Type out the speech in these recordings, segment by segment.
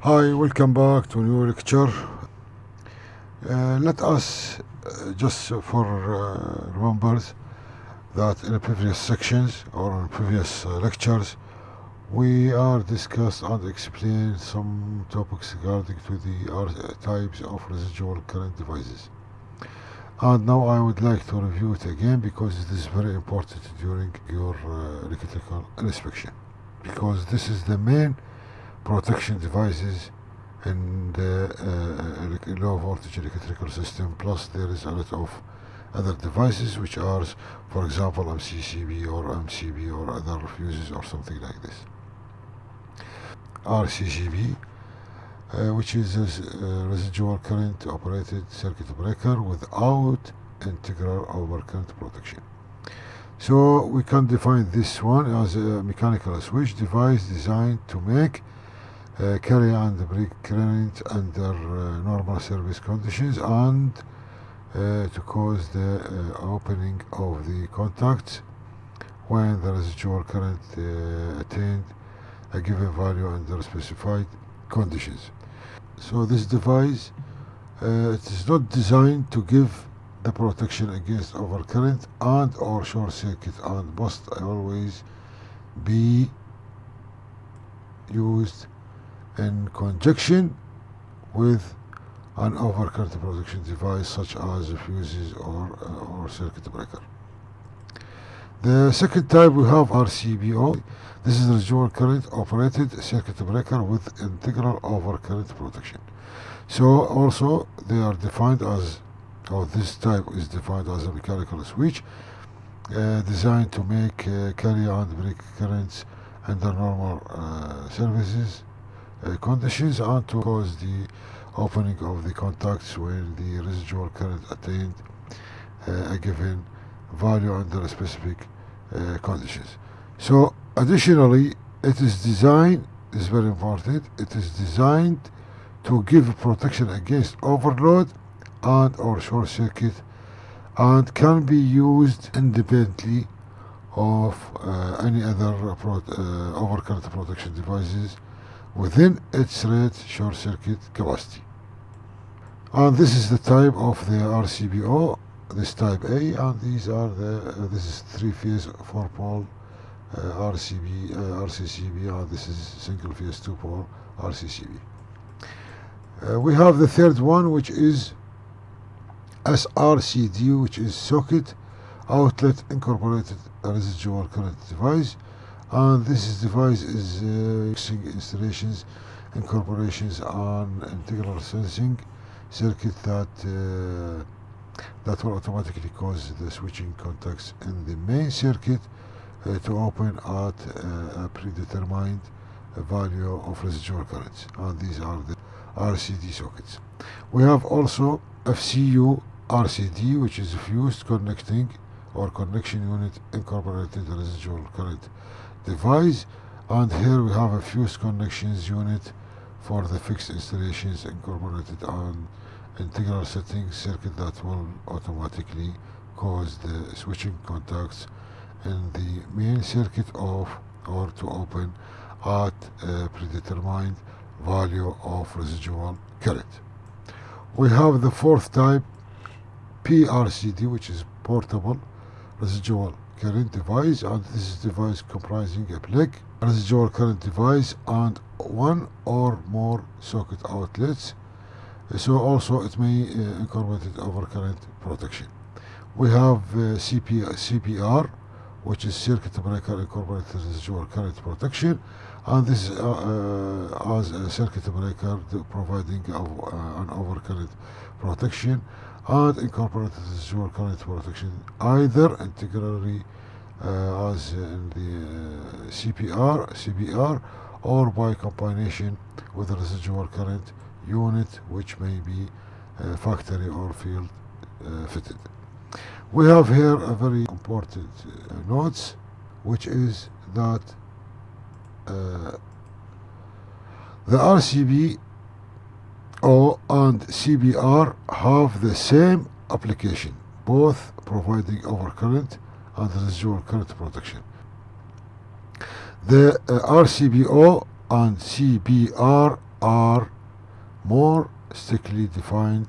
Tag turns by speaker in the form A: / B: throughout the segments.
A: Hi, welcome back to a new lecture. Let us just for remembers that in the previous sections or in previous lectures we are discussed and explained some topics regarding to the types of residual current devices. And now I would like to review it again because it is very important during your electrical inspection, because this is the main protection devices in the low voltage electrical system. Plus there is a lot of other devices which are, for example, MCCB or MCB or other fuses or something like this. RCCB, which is a residual current operated circuit breaker without integral overcurrent protection. So we can define this one as a mechanical switch device designed to make carry and break current under normal service conditions and to cause the opening of the contacts when the residual current attained a given value under specified conditions. So this device it is not designed to give the protection against overcurrent and or short circuit, and must always be used in conjunction with an overcurrent protection device such as fuses or circuit breaker. The second type we have RCBO. This is residual current operated circuit breaker with integral overcurrent protection. So also they are defined as, or this type is defined as a mechanical switch designed to make carry and break currents under normal services conditions and to cause the opening of the contacts when the residual current attained a given value under specific conditions. So additionally, it is designed, this is very important, it is designed to give protection against overload and or short circuit, and can be used independently of any other overcurrent protection devices within its rate short circuit capacity. And this is the type of the RCBO, this type A, and these are this is 3-phase 4-pole RCCB, and this is single phase 2-pole RCCB. We have the third one, which is SRCD, which is socket outlet incorporated residual current device, and this device is using installations, incorporations, and integral sensing circuit that will automatically cause the switching contacts in the main circuit to open at a predetermined value of residual currents, and these are the RCD sockets. We have also FCU RCD, which is fused connecting or connection unit incorporated residual current device, and here we have a fused connections unit for the fixed installations incorporated on integral setting circuit that will automatically cause the switching contacts in the main circuit off or to open at a predetermined value of residual current. We have the fourth type, PRCD, which is portable residual current device, and this is device comprising a plug, residual current device, and one or more socket outlets. So also it may incorporate overcurrent protection. We have CPR, which is circuit breaker incorporated residual current protection, and this is as a circuit breaker providing an overcurrent protection and incorporated residual current protection either integrally as in the CPR or by combination with the residual current unit, which may be factory or field fitted. We have here a very important note, which is that the RCB and CBR have the same application, both providing overcurrent and residual current protection. The RCBO and CBR are more strictly defined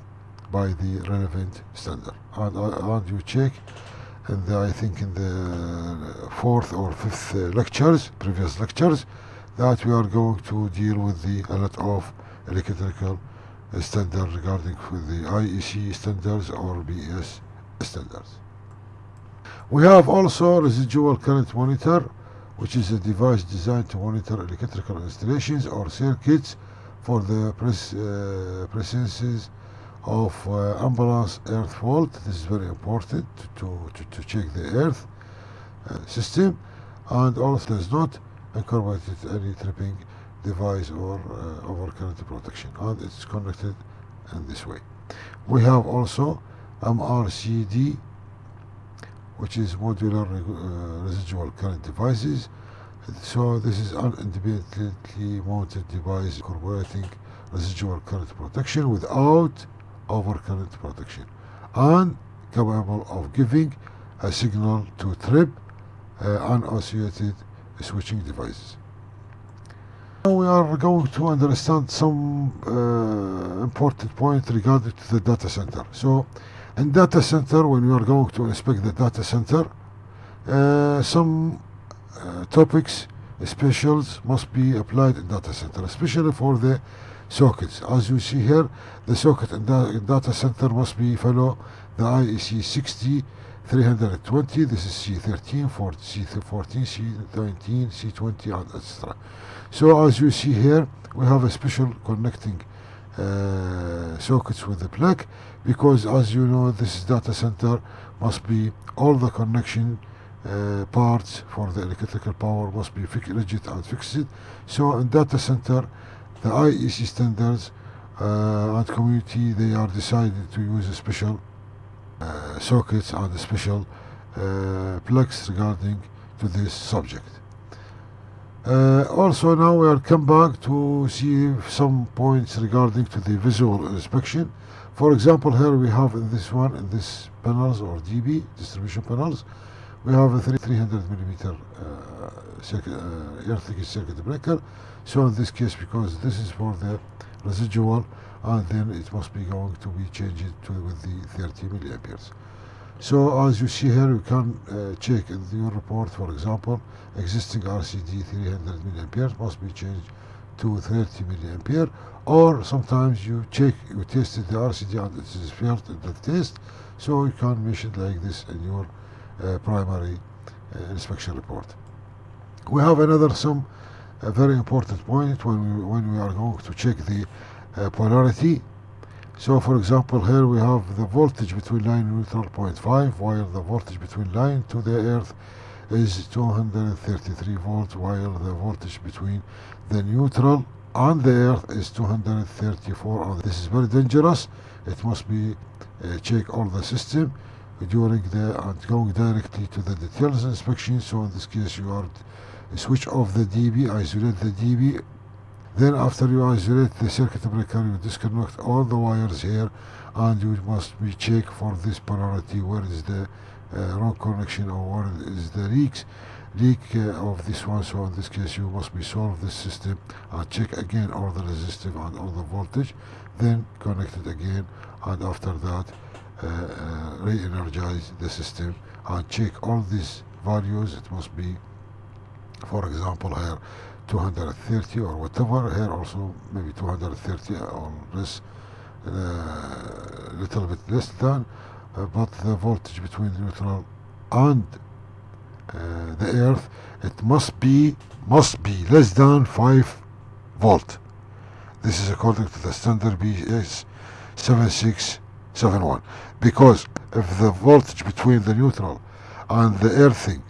A: by the relevant standard. And you check, and I think in the fourth or fifth previous lectures, that we are going to deal with a lot of electrical standards regarding the IEC standards or BS standards. We have also residual current monitor, which is a device designed to monitor electrical installations or circuits for the presence of imbalance earth fault. This is very important to check the earth system, and also does not incorporate any tripping device or overcurrent protection, and it's connected in this way. We have also MRCD, which is modular residual current devices. So this is an independently mounted device incorporating residual current protection without overcurrent protection, and capable of giving a signal to trip unassociated switching devices. Now we are going to understand some important points regarding to the data center. So in data center, when we are going to inspect the data center, some topics, specials must be applied in data center, especially for the sockets. As you see here, the socket in the data center must be follow the IEC 60320. This is C13, C14, C19, C20, and etc. So as you see here, we have a special connecting sockets with the plug, because as you know, this data center must be all the connection parts for the electrical power must be rigid and fixed. So in data center, the IEC standards and community, they are decided to use a special sockets and special plugs regarding to this subject. Also now we are come back to see some points regarding to the visual inspection. For example, here we have in this panels or DB distribution panels, we have a 300 millimeter earth circuit breaker. So in this case, because this is for the residual, and then it must be going to be changed to with the 30 milliamperes. So as you see here, you can check in your report, for example, existing RCD 300 milliampere must be changed to 30 milliampere, or sometimes you tested the RCD and it is failed in the test, so you can mention like this in your primary inspection report. We have some very important point when we are going to check the polarity. So for example, here we have the voltage between line and neutral 0.5, while the voltage between line to the earth is 233 volts, while the voltage between the neutral and the earth is 234, and this is very dangerous. It must be check all the system during and going directly to the details inspection. So in this case, you are switch off the DB, isolate the DB. Then after you isolate the circuit breaker, you disconnect all the wires here, and you must be check for this polarity, where is the wrong connection or where is the leak of this one. So in this case, you must be solve this system and check again all the resistive and all the voltage, then connect it again, and after that re-energize the system and check all these values. It must be, for example, here 230 or whatever, here also maybe 230 or less, little bit less than, but the voltage between neutral and the earth, it must be less than 5 volt. This is according to the standard BS 7671, because if the voltage between the neutral and the earthing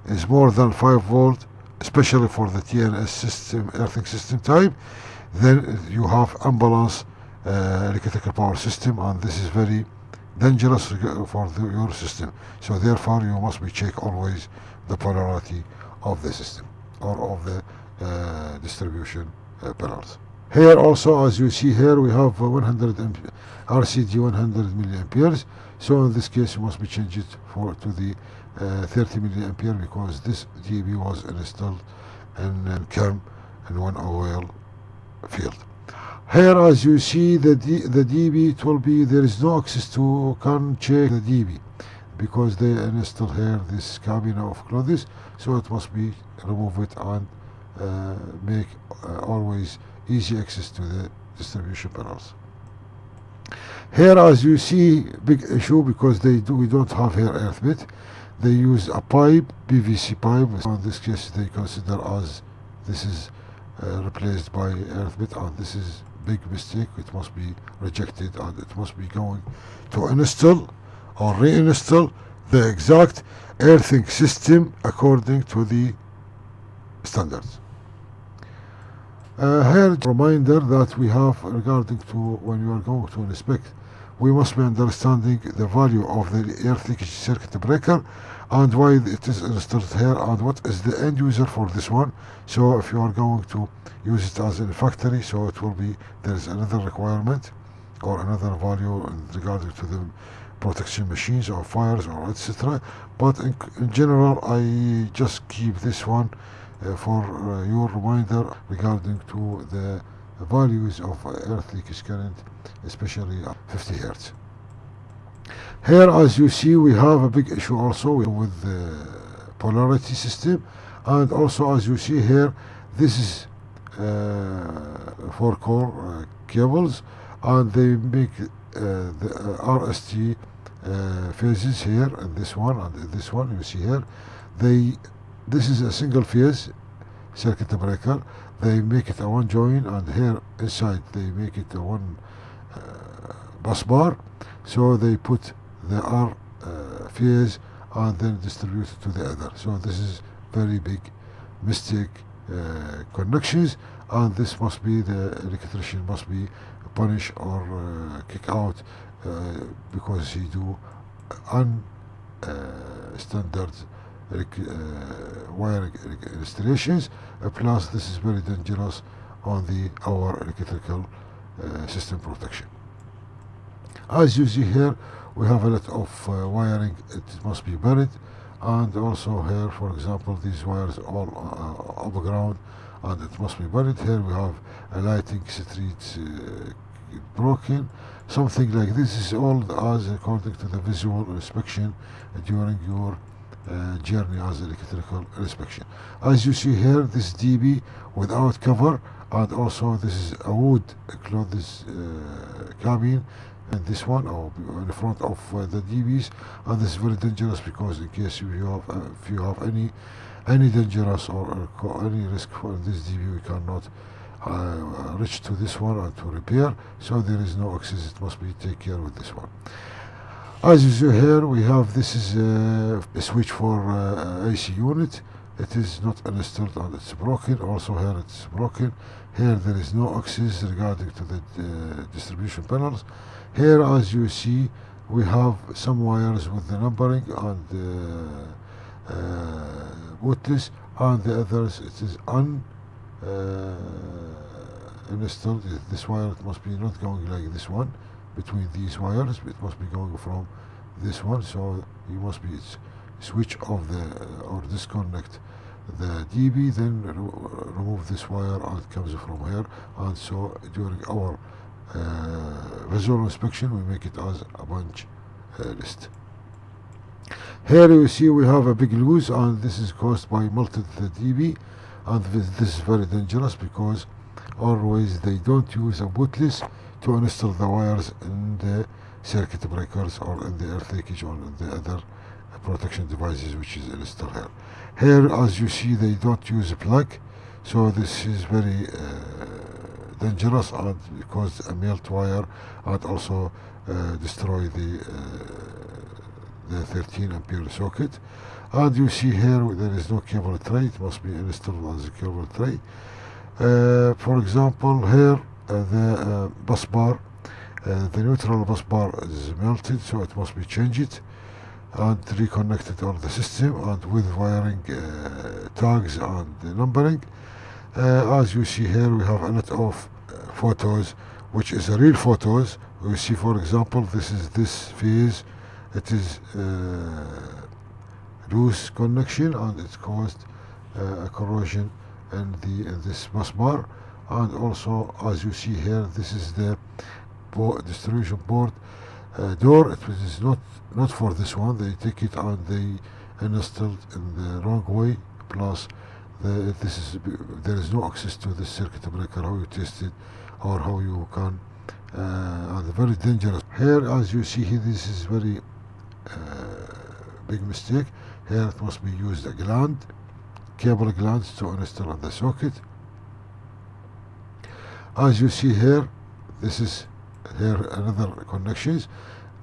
A: is more than 5 volt, especially for the TNS system, earthing system type, then you have imbalance electrical power system, and this is very dangerous for your system. So therefore, you must be check always the polarity of the system or of the distribution panels. Here also, as you see here, we have 100 RCD 100 milliamperes. So in this case, you must be changed to the 30 milliampere, because this DB was installed in CAM in one oil field. Here, as you see, the DB, it will be, there is no access to can check the DB because they install here this cabin of clothes, so it must be remove it and make always easy access to the distribution panels. Here, as you see, big issue because we don't have here earth bit. They use a pipe, PVC pipe. In this case, they consider as this is replaced by earth bit, and this is big mistake. It must be rejected, and it must be going to install or reinstall the exact earthing system according to the standards. Here, reminder that we have regarding to when you are going to inspect, we must be understanding the value of the earth leakage circuit breaker and why it is installed here and what is the end user for this one. So if you are going to use it as in factory, so it will be, there is another requirement or another value regarding to the protection machines or fires or etc. But in general, I just keep this one for your reminder regarding to the values of earth leakage current, especially 50 Hertz. Here, as you see, we have a big issue also with the polarity system, and also as you see here, this is 4-core cables, and they make the RST phases here, and this one and this one you see here. This is a single phase circuit breaker. They make it a one join, and here inside they make it a one bus bar. So they put the R phase and then distribute it to the other. So this is very big mistake connections, and this must be, the electrician must be punished or kick out because he do unstandard wiring installations. Plus, this is very dangerous on our electrical system protection. As you see here, we have a lot of wiring. It must be buried, and also here, for example, these wires all above ground, and it must be buried. Here we have a lighting street broken. Something like this is all as according to the visual inspection during your journey as electrical inspection. As you see here, this DB without cover, and also this is a wood clothes cabin, and this one in front of the DBs, and this is very dangerous because in case if you have any dangerous or any risk for this DB, we cannot reach to this one and to repair. So there is no access. It must be take care with this one. As you see here, we have this is a switch for AC unit. It is not installed and it's broken. Also here it's broken. Here there is no access regarding to the distribution panels. Here, as you see, we have some wires with the numbering and bootless, and the others it is installed. This wire, it must be not going like this one between these wires. It must be going from this one. So you must be switch off or disconnect the DB, then remove this wire, and it comes from here. And so during our visual inspection, we make it as a bunch list. Here you see we have a big loose, and this is caused by melted DB, and this is very dangerous because always they don't use a bootless to install the wires in the circuit breakers or in the earth leakage or in the other protection devices which is installed here. Here, as you see, they don't use a plug, so this is very dangerous and cause a melt wire, and also destroy the 13 ampere socket. And you see here there is no cable tray. It must be installed as a cable tray. For example, here the bus bar, the neutral bus bar is melted, so it must be changed and reconnected on the system, and with wiring tags and numbering. As you see here, we have a lot of photos, which is a real photos. We see, for example, this is this phase. It is loose connection, and it caused a corrosion in this bus bar. and also as you see here, this is the distribution board door. It is not for this one. They take it and they installed in the wrong way. Plus, there is no access to this circuit breaker. How you test it, or how you can, and very dangerous. Here, as you see here, this is very big mistake. Here it must be used a gland, cable glands to install on the socket. As you see here, this is here another connections.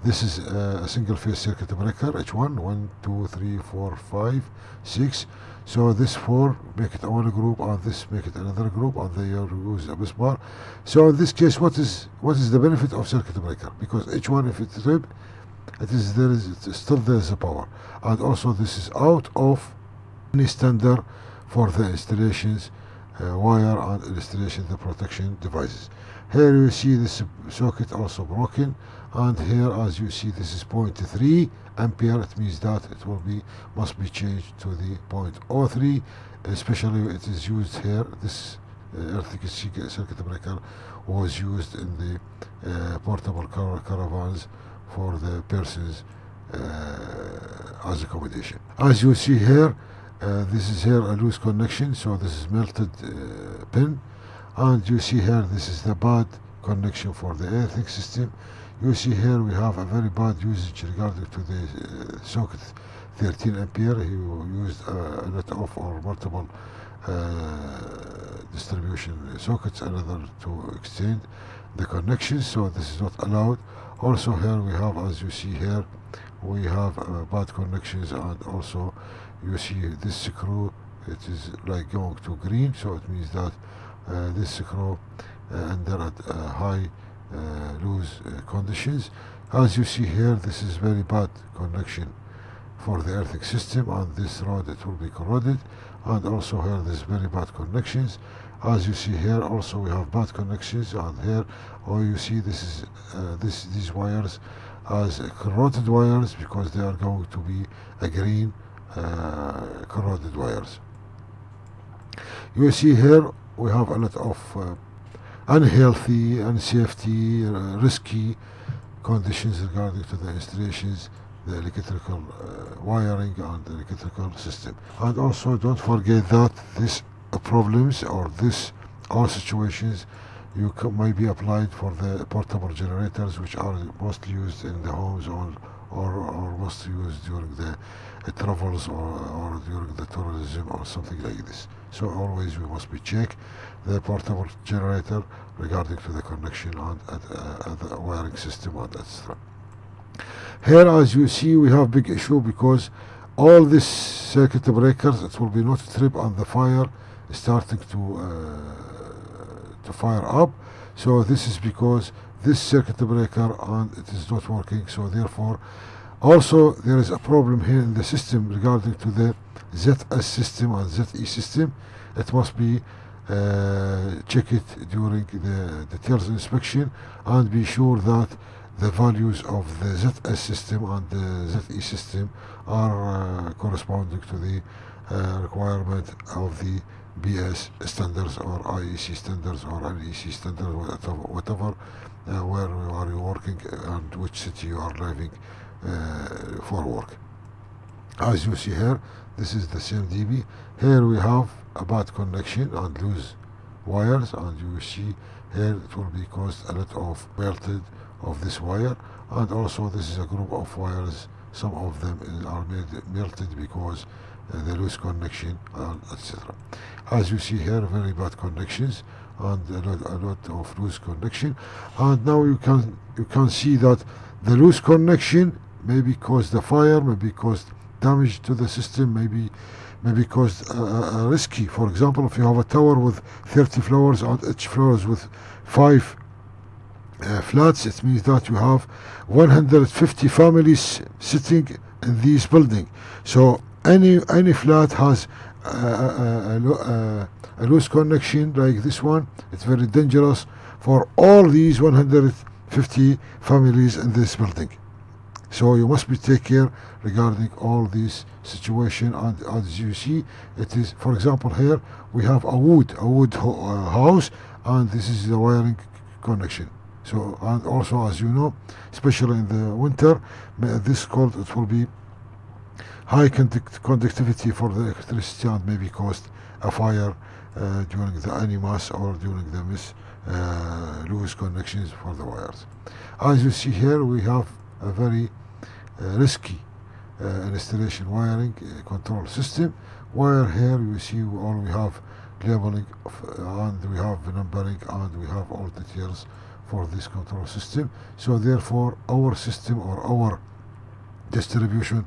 A: This is a single phase circuit breaker, H1, 1, 2, 3, 4, 5, 6. So this 4 make it one group, and this make it another group, and they use a bus bar. So in this case, what is the benefit of circuit breaker? Because H1, if it's trip, still there is a power, and also this is out of any standard for the installations, wire and installation the protection devices. Here you see this socket also broken, and here as you see this is 0.3 ampere. It means that it must be changed to the 0.03, especially it is used here. This electric circuit breaker was used in the portable caravans for the persons as accommodation. As you see here, this is here a loose connection, so this is melted pin, and you see here this is the bad connection for the earthing system. You see here we have a very bad usage regarding to the socket 13 ampere. He used a lot of or multiple distribution sockets in order to extend the connections, so this is not allowed. Also here we have, as you see here, we have bad connections, and also you see this screw, it is like going to green, so it means that this screw under high loose conditions. As you see here, this is very bad connection for the earthing system, and this rod it will be corroded, and also here there's very bad connections. As you see here also we have bad connections, and here you see this is these wires as corroded wires, because they are going to be a green corroded wires. You see here we have a lot of unhealthy, unsafety, risky conditions regarding to the installations, the electrical wiring and the electrical system. And also don't forget that these problems or all situations might be applied for the portable generators, which are mostly used in the homes or mostly used during the travels or during the tourism or something like this. So always we must be check the portable generator regarding to the connection and the wiring system and etc. Here, as you see, we have big issue because all these circuit breakers, it will be not trip on the fire starting to fire up. So this is because this circuit breaker and it is not working. So therefore, also there is a problem here in the system regarding to the ZS system and ZE system. It must be checked during the details inspection and be sure that the values of the ZS system and the ZE system are corresponding to the requirement of the BS standards or IEC standards or NEC standards, whatever where are you working and which city you are living for work. As you see here, this is the same DB. Here we have a bad connection and loose wires, and you see here it will be caused a lot of melted of this wire, and also this is a group of wires. Some of them are melted because the loose connection and etc. As you see here, very bad connections and a lot of loose connection. And now you can see that the loose connection maybe caused the fire, maybe caused damage to the system, maybe caused risky. For example, if you have a tower with 30 floors and each floor is with 5 flats, it means that you have 150 families sitting in this building. So any flat has a loose connection like this one. It's very dangerous for all these 150 families in this building. So you must be take care regarding all these situation. And as you see, it is, for example, here we have a wood house, and this is the wiring connection. So, and also, as you know, especially in the winter, this cold, it will be high conductivity for the electricity and maybe cause a fire during the animas or during the loose connections for the wires. As you see here, we have a very risky installation wiring control system, where here you see we have labeling and we have numbering and we have all details for this control system. So therefore our system or our distribution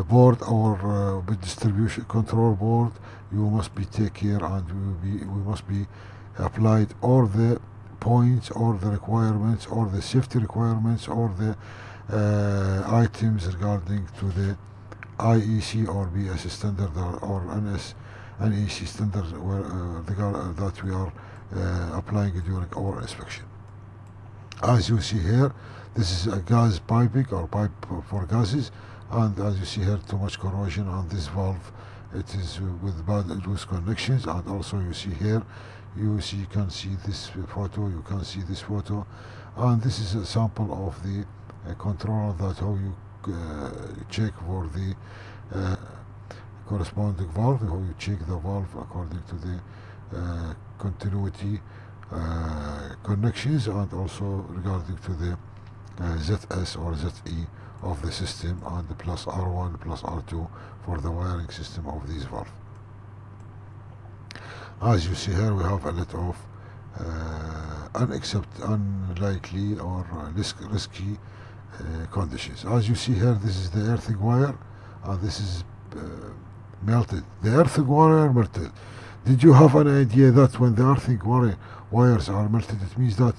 A: board, our distribution control board, you must be take care, and we must be applied all the points or the requirements or the safety requirements or the items regarding to the IEC or BS standard or NEC standard that we are applying during our inspection. As you see here, this is a gas piping or pipe for gases, and as you see here, too much corrosion on this valve. It is with bad loose connections, and also you see here, you can see this photo, you can see this photo, and this is a sample of the controller that how you check for the corresponding valve, how you check the valve according to the continuity connections, and also regarding to the ZS or ZE of the system, and the plus R1 plus R2 for the wiring system of these valves. As you see here, we have a lot of unlikely or risky conditions. As you see here, this is the earthing wire, and this is melted. The earthing wire melted. Did you have an idea that when the earthing wires are melted, it means that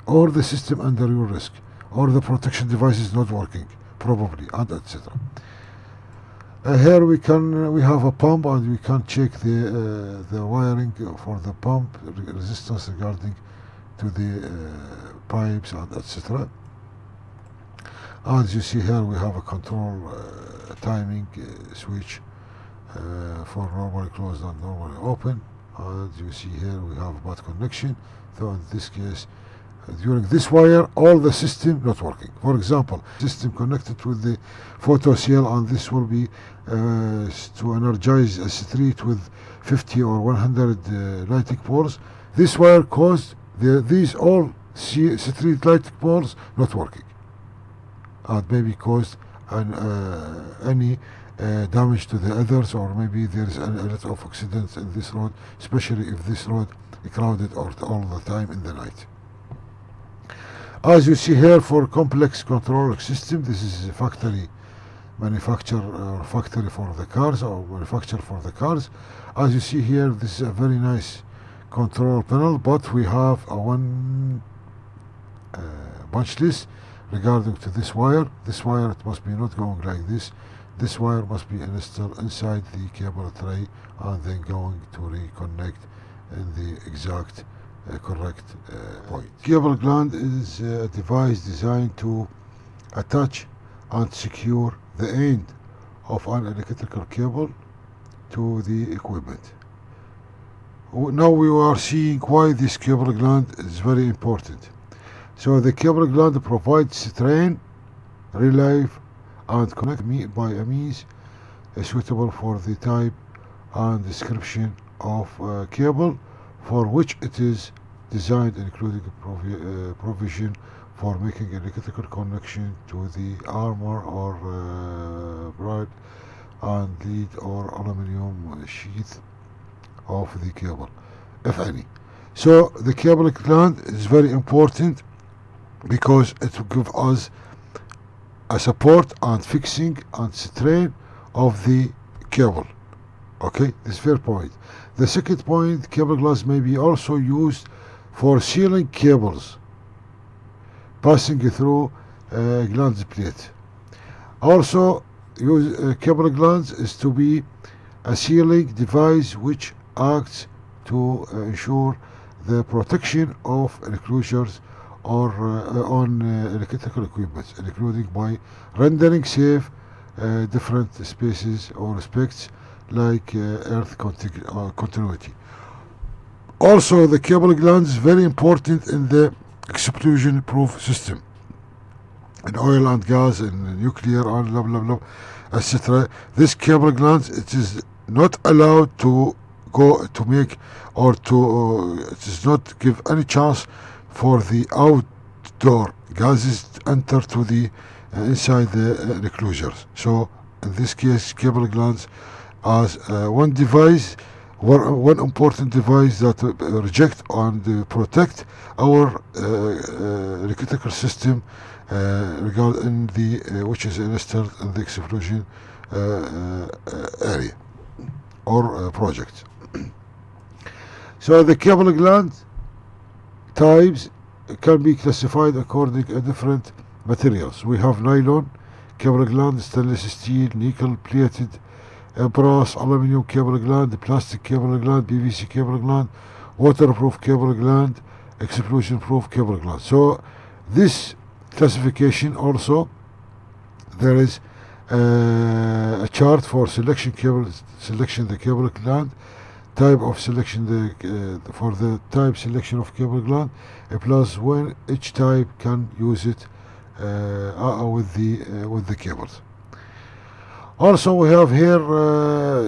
A: or the system under your risk, or the protection device is not working probably, and etc. Here we have a pump, and we can check the wiring for the pump resistance regarding to the pipes and etc. As you see here, we have a control timing switch for normally closed and normally open. As you see here, we have bad connection. So in this case, during this wire, all the system not working. For example, system connected with the photo cell, and this will be to energize a street with 50 or 100 lighting poles. This wire caused these all street lighting poles not working, and maybe caused any damage to the others, or maybe there is a lot of accidents in this road, especially if this road is crowded all the time in the night. As you see here, for complex control system, this is a factory manufacture or factory for the cars, or manufacture for the cars. As you see here, this is a very nice control panel, but we have a one punch list regarding to this wire. This wire, it must be not going like this. This wire must be installed inside the cable tray and then going to reconnect in the exact correct point. Cable gland is a device designed to attach and secure the end of an electrical cable to the equipment. Now we are seeing why this cable gland is very important. So the cable gland provides strain, relief, and connect by a means suitable for the type and description of cable for which it is designed, including provision for making electrical connection to the armor or braid and lead or aluminum sheath of the cable, if any. So the cable gland is very important because it will give us a support and fixing and strain of the cable. Okay, this is fair point. The second point, cable glass may be also used for sealing cables passing through glands plate. Also, use cable glands is to be a sealing device which acts to ensure the protection of enclosures or on electrical equipment, including by rendering safe different spaces or aspects like earth continuity. Also, the cable glands is very important in the explosion-proof system. In oil and gas, in nuclear, and blah blah blah, etc. This cable glands, it is not allowed to go to make or to it does not give any chance for the outdoor gases to enter to the inside the enclosures. So in this case, cable glands as one device, one important device that reject and protect our electrical system regarding the which is installed in the explosion area or project. So the cable gland types can be classified according to different materials. We have nylon cable gland, stainless steel, nickel plated, brass, aluminum cable gland, plastic cable gland, PVC cable gland, waterproof cable gland, explosion proof cable gland. So this classification also, there is a chart for selection the cable gland, type of selection for the type selection of cable gland, plus when each type can use it with the cables. Also, we have here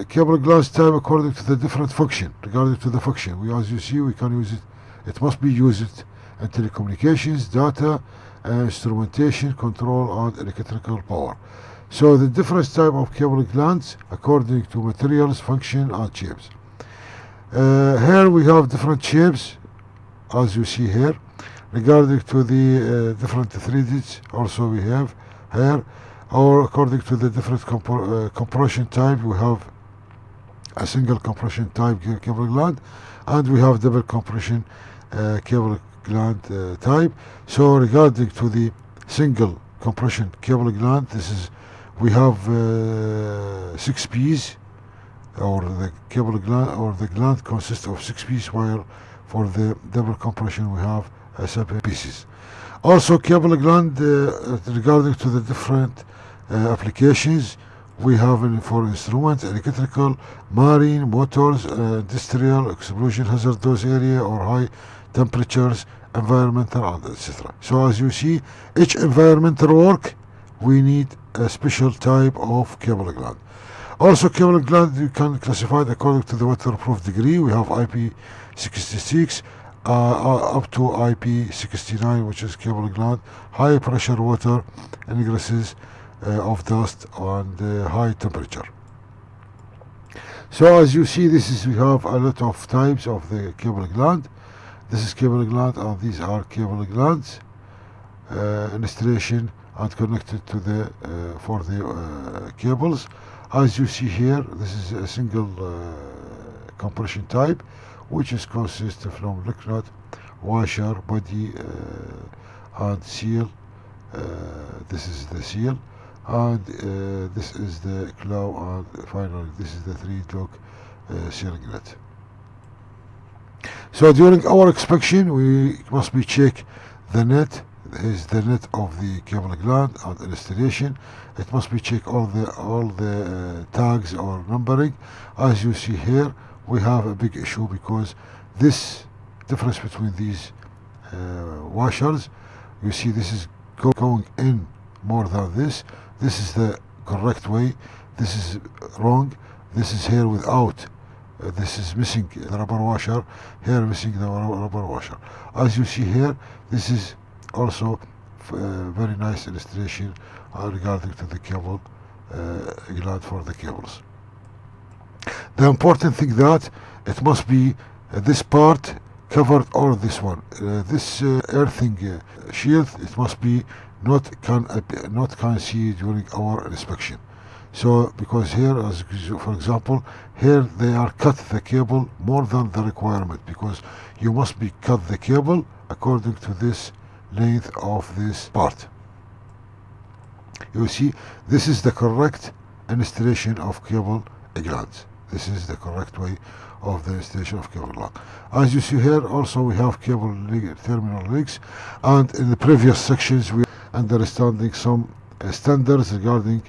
A: cable glands type according to the different function. Regarding to the function, as you see, we can use it. It must be used in telecommunications, data, instrumentation, control, and electrical power. So the different type of cable glands according to materials, function, and shapes. Here we have different shapes, as you see here. Regarding to the different threads, also we have here, or according to the different compression type, we have a single compression type cable gland, and we have double compression cable gland type. So regarding to the single compression cable gland, this is we have 6 pieces, or the cable gland or the gland consists of 6 pieces, while for the double compression we have 7 pieces. Also, cable gland regarding to the different applications, we have for instruments, electrical, marine, motors, industrial, explosion hazardous area or high temperatures, environmental, and etc. So as you see, each environmental work we need a special type of cable gland. Also, cable gland you can classify it according to the waterproof degree. We have IP66 up to IP69, which is cable gland, high pressure water, ingresses of dust, and high temperature. So as you see, we have a lot of types of the cable gland. This is cable gland, and these are cable glands installation and connected to the for the cables. As you see here, this is a single compression type, which is consists from liquid, washer, body, and seal. This is the seal, and this is the claw, and finally this is the 3-dog sealing net. So during our inspection, we must be check the net. Is the net of the cable gland and installation. It must be check all the tags or numbering. As you see here, we have a big issue because this difference between these washers, you see this is going in more than this. This is the correct way. This is wrong. This is here without. This is missing the rubber washer. Here missing the rubber washer. As you see here, this is also very nice illustration regarding to the cable gland for the cables. The important thing that it must be this part covered, or this one, this earthing shield, it must be not can see during our inspection. So because here, as for example, here they are cut the cable more than the requirement, because you must be cut the cable according to this length of this part. You see, this is the correct installation of cable glands. This is the correct way of the installation of cable gland. As you see here, also we have cable terminal legs, and in the previous sections we are understanding some standards regarding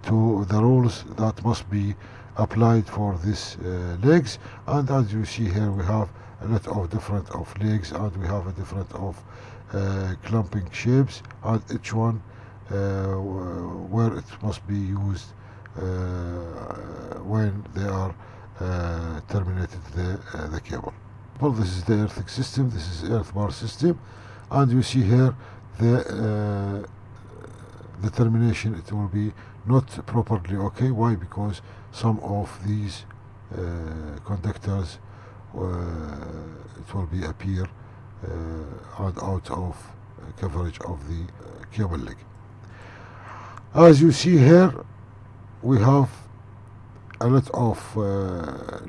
A: to the rules that must be applied for these legs. And as you see here, we have a lot of different of legs, and we have a different of clamping shapes, and each one where it must be used when they are terminated the cable. Well, this is the earthing system, this is earth bar system, and you see here the termination, it will be not properly okay. Why? Because some of these conductors it will be appear and out of coverage of the cable leg. As you see here, we have a lot of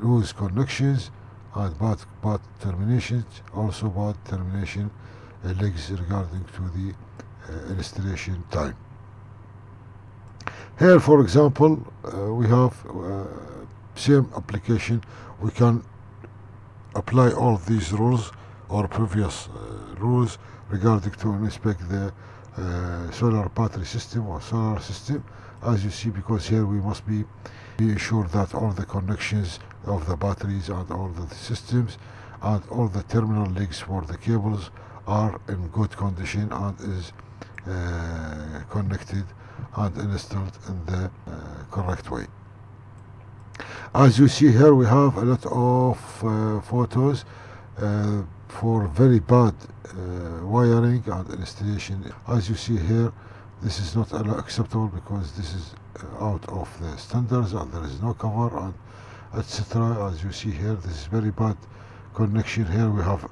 A: loose connections and bad terminations, also bad termination legs regarding to the installation time. Here, for example, we have same application. We can apply all these rules or previous rules regarding to inspect the solar battery system or solar system, as you see, because here we must be sure that all the connections of the batteries and all the systems and all the terminal legs for the cables are in good condition and is connected and installed in the correct way. As you see here, we have a lot of photos for very bad wiring and installation. As you see here, this is not acceptable because this is out of the standards and there is no cover and etc. As you see here, this is very bad connection. Here we have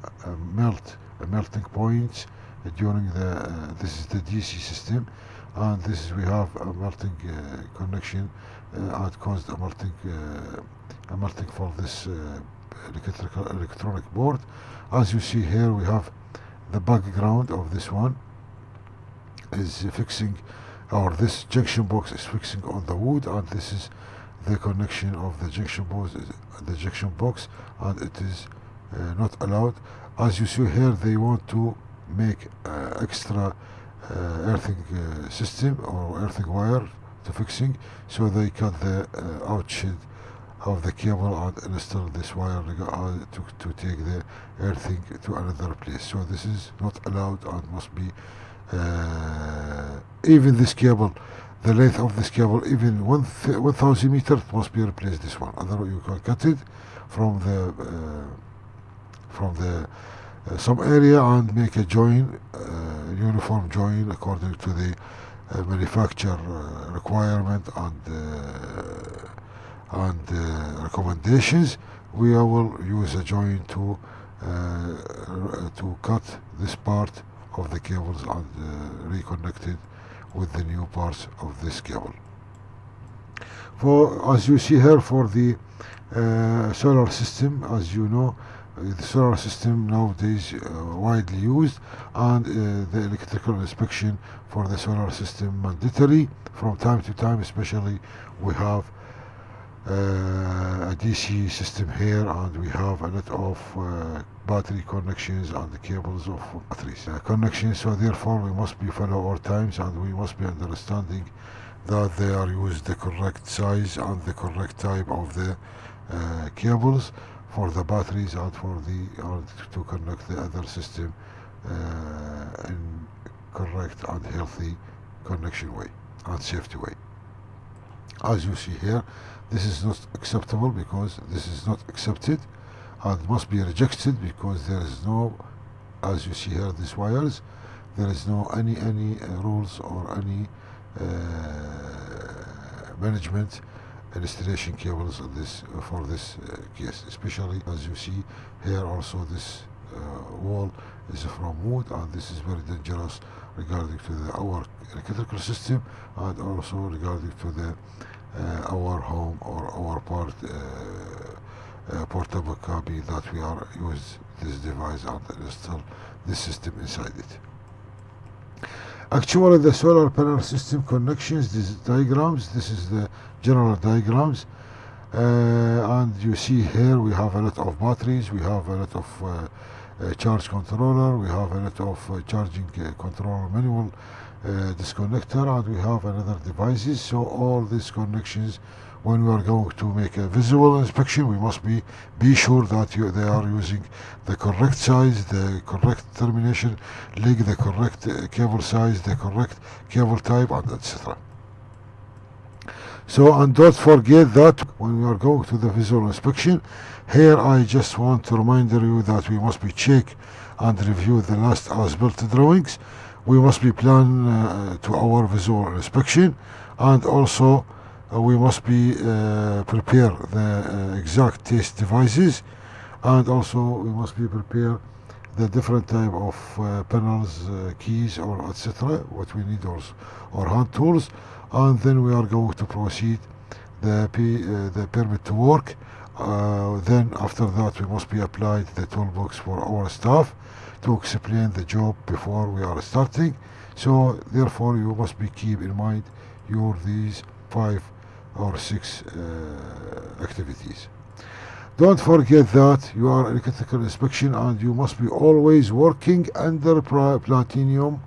A: melting points during the this is the DC system, and this is we have a melting connection and caused a melting for this electronic board. As you see here, we have the background of this one is fixing, or this junction box is fixing on the wood, and this is the connection of the junction box, and it is not allowed. As you see here, they want to make extra earthing system or earthing wire to fixing, so they cut the outside of the cable and install this wire to take the earthing to another place. So this is not allowed and must be even this cable, the length of this cable, even 1000 meters, it must be replaced this one. Otherwise you can cut it from the some area and make a join, uniform join according to the manufacturer requirement and recommendations. We will use a join to cut this part of the cables and reconnect it with the new parts of this cable. As you see here, for the solar system, as you know, the solar system nowadays widely used, and the electrical inspection for the solar system mandatory from time to time. Especially we have a DC system here, and we have a lot of battery connections and the cables of batteries connections. So therefore we must be follow all times, and we must be understanding that they are used the correct size and the correct type of the cables for the batteries and for to connect the other system in correct and healthy connection way and safety way. As you see here, this is not acceptable because this is not accepted and must be rejected, because there is no, as you see here, these wires, there is no any rules or any management installation cables in this for this case. Especially as you see here, also this wall is from wood, and this is very dangerous regarding to our electrical system, and also regarding to the our home or our portable copy that we are use this device and install this system inside it. Actually, the solar panel system connections, these diagrams, this is the general diagrams, and you see here we have a lot of batteries, we have a lot of charge controller, we have a lot of charging controller manual disconnector, and we have another devices. So all these connections, when we are going to make a visual inspection, we must be sure that they are using the correct size, the correct termination link, the correct cable size, the correct cable type, and etc. So, and don't forget that when we are going to the visual inspection, here I just want to remind you that we must be check and review the last as-built drawings. We must be plan to our visual inspection, and also we must be prepare the exact test devices, and also we must be prepare the different type of panels, keys, or etc. what we need, or hand tools, and then we are going to proceed the permit to work. Then after that we must be applied the toolbox for our staff to explain the job before we are starting. So therefore you must be keep in mind these 5 or 6 activities. Don't forget that you are electrical inspection, and you must be always working under platinum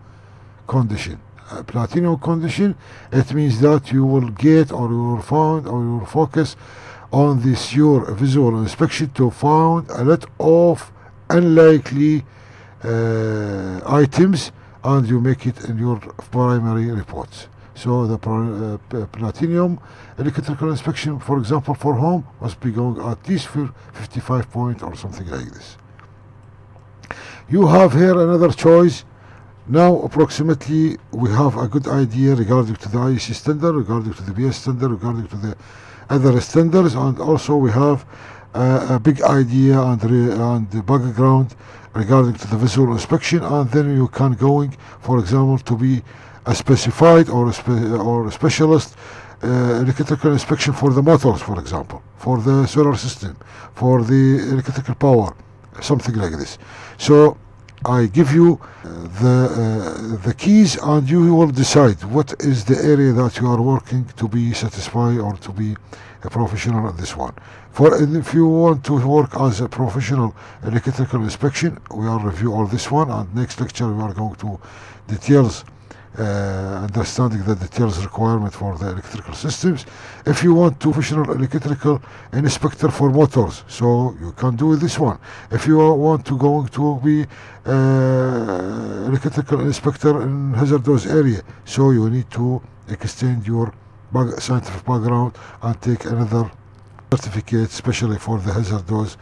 A: condition. Platinum condition, it means that you will get, or you will find, or you will focus on this your visual inspection to find a lot of unlikely items, and you make it in your primary reports. So the platinum electrical inspection, for example, for home, must be going at least for 55 points or something like this. You have here another choice. Now approximately we have a good idea regarding to the IEC standard, regarding to the BS standard, regarding to the other standards, and also we have a big idea and the background regarding to the visual inspection, and then you can going, for example, to be a specified or a specialist electrical inspection for the motors, for example, for the solar system, for the electrical power, something like this. So I give you the keys, and you will decide what is the area that you are working to be satisfied or to be a professional in this one. If you want to work as a professional electrical inspection, we will review all this one, and next lecture we are going to details, understanding the details requirement for the electrical systems. If you want to professional electrical inspector for motors, so you can do this one. If you want to going to be electrical inspector in hazardous area, so you need to extend your scientific background and take another certificate, especially for the hazardous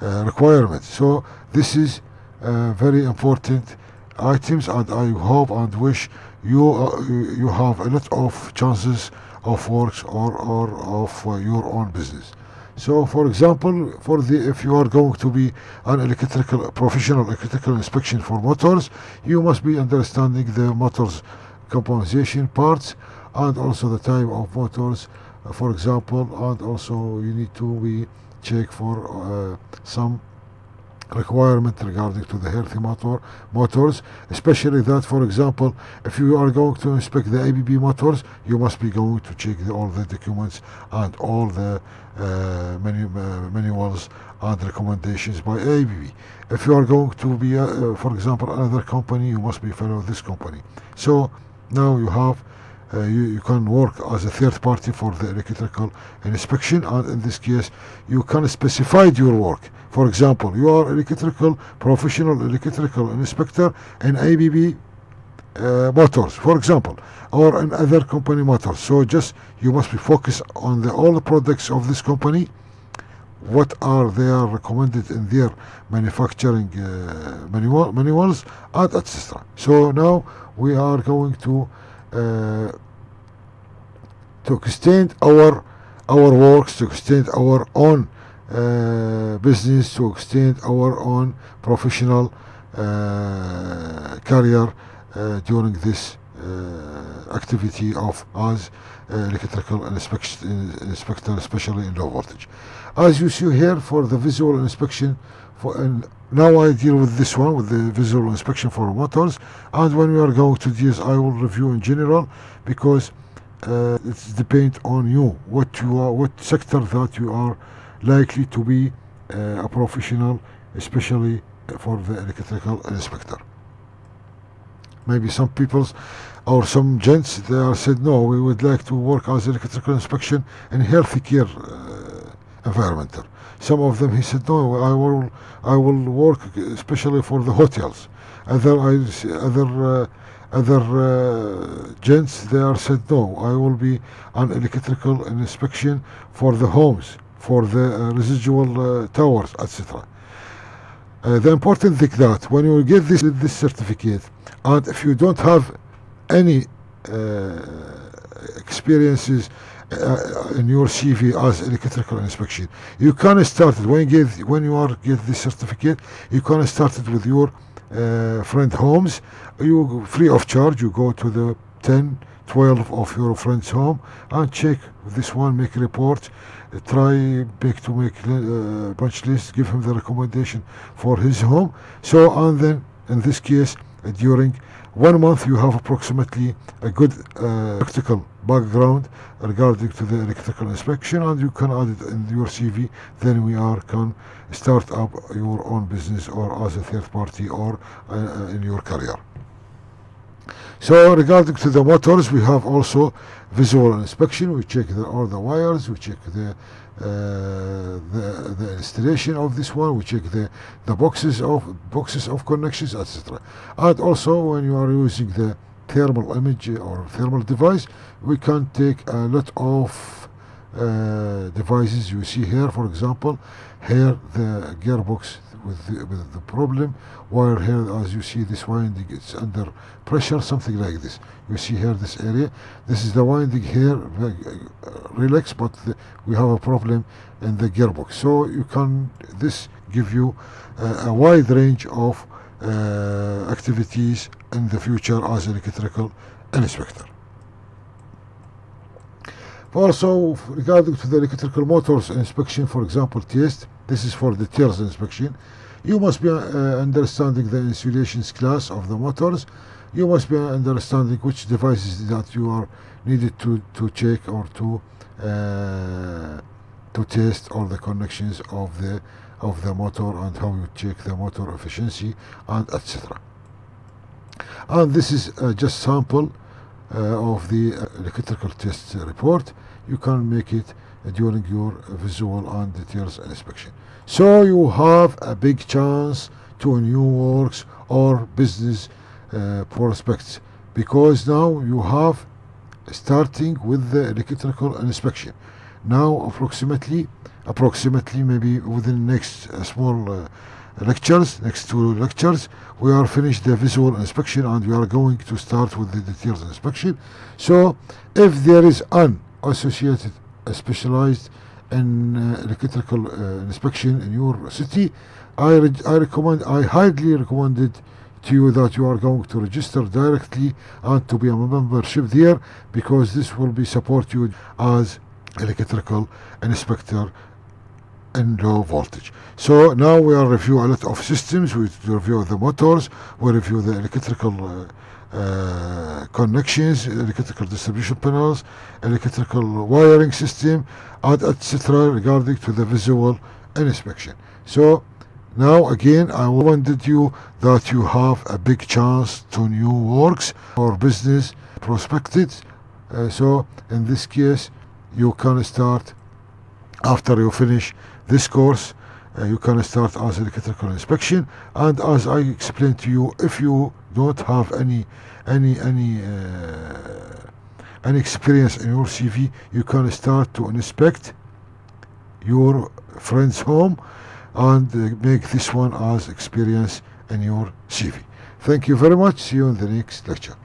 A: requirements. So this is very important items, and I hope and wish you have a lot of chances of works or of your own business. So for example, if you are going to be an professional electrical inspection for motors, you must be understanding the motors composition parts, and also the type of motors, for example, and also you need to be check for some requirement regarding to the healthy motors, especially that, for example, if you are going to inspect the ABB motors, you must be going to check all the documents and all the manuals and recommendations by ABB. If you are going to be, for example, another company, you must be follow this company. So now you have you can work as a third party for the electrical inspection, and in this case you can specify your work. For example, you are professional electrical inspector in ABB motors, for example, or in other company motors. So just you must be focused on all the products of this company, what are they are recommended in their manufacturing manuals, and etc. So now we are going to extend our works, to extend our own business, to extend our own professional career during this activity of as electrical inspector, especially in low voltage. As you see here, for the visual inspection, now I deal with this one, with the visual inspection for motors, and when we are going to this, I will review in general, because it depends on you, what sector that you are likely to be a professional, especially for the electrical inspector. Maybe some people or some gents, they are said, no, we would like to work as electrical inspection in healthy care environment. Some of them, he said, no, I will work especially for the hotels. Other gents, they are said, no, I will be an electrical inspection for the homes, for the residual towers, etc. The important thing that when you get this certificate, and if you don't have any experiences in your CV as electrical inspection, you can start it when you get this certificate. You can start it with your friend homes. You free of charge. You go to the 10, 12 of your friends' home and check this one, make a report, try to make a punch list, give him the recommendation for his home. So, and then in this case, during 1 month, you have approximately a good practical background regarding to the electrical inspection, and you can add it in your CV. Then can start up your own business or as a third party or in your career. So regarding to the motors, we have also visual inspection. We check all the wires. We check the installation of this one. We check the boxes of connections, etc. And also when you are using the thermal image or thermal device, we can take a lot of devices. You see here, for example, here the gearbox with the problem, wire here, as you see, this winding is under pressure, something like this. You see here this area, this is the winding here, relax, but we have a problem in the gearbox. So this give you a wide range of activities in the future as an electrical inspector. Also, regarding to the electrical motors inspection, for example, test, this is for the TIRS inspection. You must be understanding the insulations class of the motors. You must be understanding which devices that you are needed to check or to test all the connections of the motor and how you check the motor efficiency and etc. And this is just sample of the electrical test report. You can make it during your visual and details inspection. So you have a big chance to new works or business prospects, because now you have starting with the electrical inspection. Now approximately maybe within next small next 2 lectures, we are finished the visual inspection and we are going to start with the details inspection. So if there is an associated specialized in electrical inspection in your city, I highly recommend it to you that you are going to register directly and to be a membership there, because this will be support you as electrical inspector in low voltage. So now we are review a lot of systems. We review the motors, we review the electrical connections, electrical distribution panels, electrical wiring system, and etc. regarding to the visual inspection. So now again, I wanted you that you have a big chance to new works or business prospected. So in this case, you can start after you finish this course. You can start as electrical inspection, and as I explained to you, if you don't have any experience in your CV, you can start to inspect your friend's home and make this one as experience in your CV. Thank you very much. See you in the next lecture.